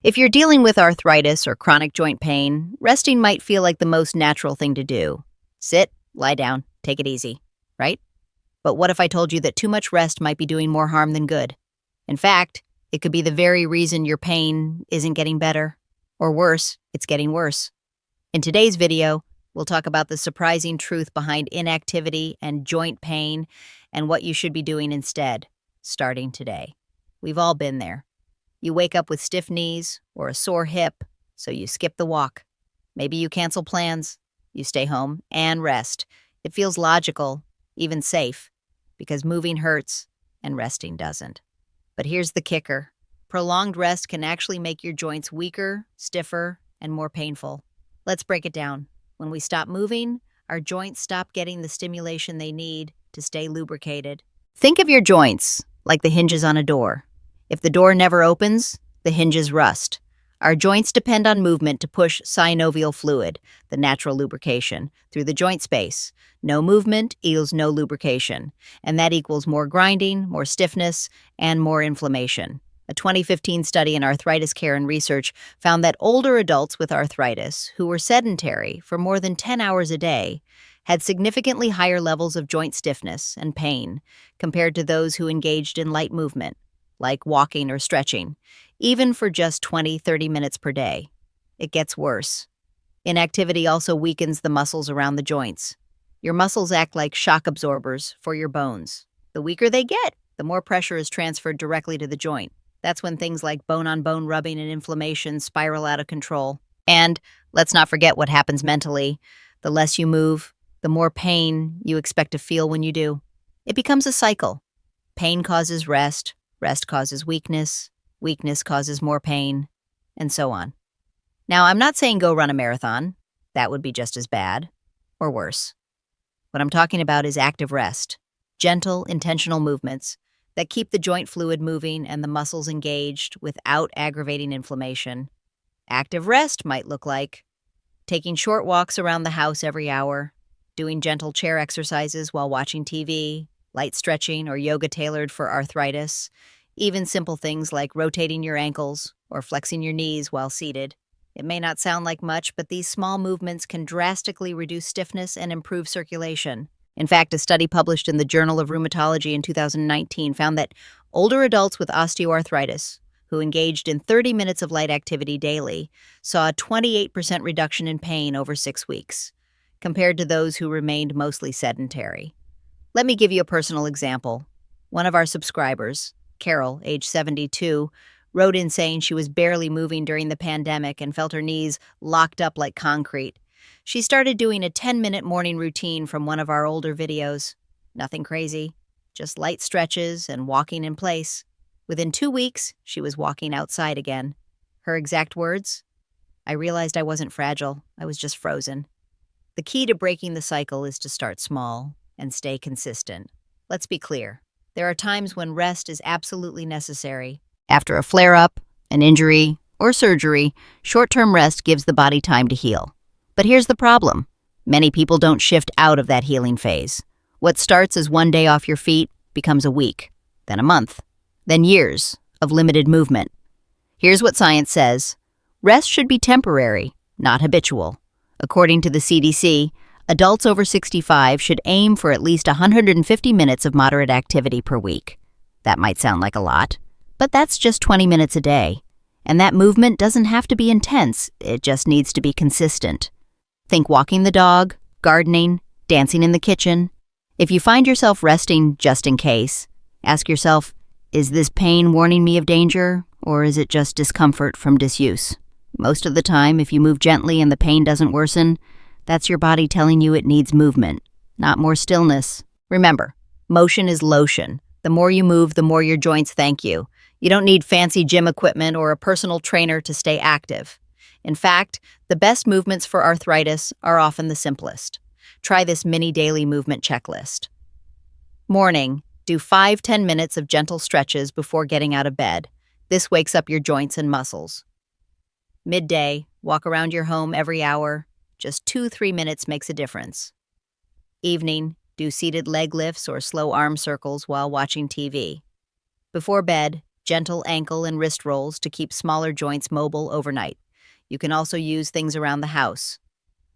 If you're dealing with arthritis or chronic joint pain, resting might feel like the most natural thing to do. Sit, lie down, take it easy, right? But what if I told you that too much rest might be doing more harm than good? In fact, it could be the very reason your pain isn't getting better. Or worse, it's getting worse. In today's video, we'll talk about the surprising truth behind inactivity and joint pain and what you should be doing instead, starting today. We've all been there. You wake up with stiff knees or a sore hip, so you skip the walk. Maybe you cancel plans, you stay home and rest. It feels logical, even safe, because moving hurts and resting doesn't. But here's the kicker. Prolonged rest can actually make your joints weaker, stiffer, and more painful. Let's break it down. When we stop moving, our joints stop getting the stimulation they need to stay lubricated. Think of your joints like the hinges on a door. If the door never opens, the hinges rust. Our joints depend on movement to push synovial fluid, the natural lubrication, through the joint space. No movement equals no lubrication, and that equals more grinding, more stiffness, and more inflammation. A 2015 study in arthritis care and research found that older adults with arthritis who were sedentary for more than 10 hours a day had significantly higher levels of joint stiffness and pain compared to those who engaged in light movement, like walking or stretching, even for just 20-30 minutes per day. It gets worse. Inactivity also weakens the muscles around the joints. Your muscles act like shock absorbers for your bones. The weaker they get, the more pressure is transferred directly to the joint. That's when things like bone-on-bone rubbing and inflammation spiral out of control. And let's not forget what happens mentally. The less you move, the more pain you expect to feel when you do. It becomes a cycle. Pain causes rest. Rest causes weakness, weakness causes more pain, and so on. Now, I'm not saying go run a marathon. That would be just as bad, or worse. What I'm talking about is active rest, gentle, intentional movements that keep the joint fluid moving and the muscles engaged without aggravating inflammation. Active rest might look like taking short walks around the house every hour, doing gentle chair exercises while watching TV, light stretching or yoga tailored for arthritis, even simple things like rotating your ankles or flexing your knees while seated. It may not sound like much, but these small movements can drastically reduce stiffness and improve circulation. In fact, a study published in the Journal of Rheumatology in 2019 found that older adults with osteoarthritis who engaged in 30 minutes of light activity daily saw a 28% reduction in pain over 6 weeks, compared to those who remained mostly sedentary. Let me give you a personal example. One of our subscribers, Carol, age 72, wrote in saying she was barely moving during the pandemic and felt her knees locked up like concrete. She started doing a 10-minute morning routine from one of our older videos. Nothing crazy, just light stretches and walking in place. Within 2 weeks, she was walking outside again. Her exact words? "I realized I wasn't fragile, I was just frozen." The key to breaking the cycle is to start small and stay consistent. Let's be clear. There are times when rest is absolutely necessary. After a flare-up, an injury, or surgery, short-term rest gives the body time to heal. But here's the problem. Many people don't shift out of that healing phase. What starts as 1 day off your feet becomes a week, then a month, then years of limited movement. Here's what science says. Rest should be temporary, not habitual. According to the CDC, adults over 65 should aim for at least 150 minutes of moderate activity per week. That might sound like a lot, but that's just 20 minutes a day. And that movement doesn't have to be intense, it just needs to be consistent. Think walking the dog, gardening, dancing in the kitchen. If you find yourself resting just in case, ask yourself, is this pain warning me of danger, or is it just discomfort from disuse? Most of the time, if you move gently and the pain doesn't worsen, that's your body telling you it needs movement, not more stillness. Remember, motion is lotion. The more you move, the more your joints thank you. You don't need fancy gym equipment or a personal trainer to stay active. In fact, the best movements for arthritis are often the simplest. Try this mini daily movement checklist. Morning, do 5-10 minutes of gentle stretches before getting out of bed. This wakes up your joints and muscles. Midday, walk around your home every hour. Just 2-3 minutes makes a difference. Evening, do seated leg lifts or slow arm circles while watching TV. Before bed, gentle ankle and wrist rolls to keep smaller joints mobile overnight. You can also use things around the house: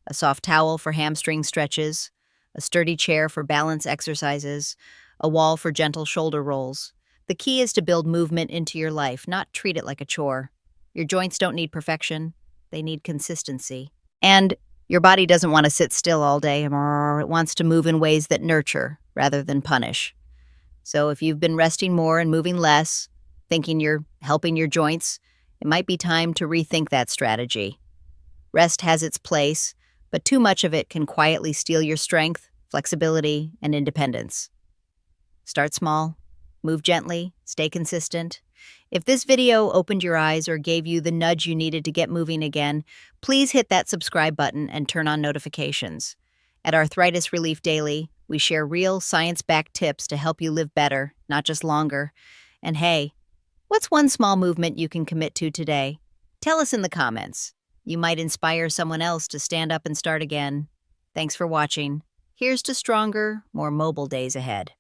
a soft towel for hamstring stretches, a sturdy chair for balance exercises, a wall for gentle shoulder rolls. The key is to build movement into your life, not treat it like a chore. Your joints don't need perfection, they need consistency. And your body doesn't want to sit still all day. It wants to move in ways that nurture rather than punish. So if you've been resting more and moving less, thinking you're helping your joints, it might be time to rethink that strategy. Rest has its place, but too much of it can quietly steal your strength, flexibility, and independence. Start small, move gently, stay consistent. If this video opened your eyes or gave you the nudge you needed to get moving again, please hit that subscribe button and turn on notifications. At Arthritis Relief Daily, we share real, science-backed tips to help you live better, not just longer. And hey, what's one small movement you can commit to today? Tell us in the comments. You might inspire someone else to stand up and start again. Thanks for watching. Here's to stronger, more mobile days ahead.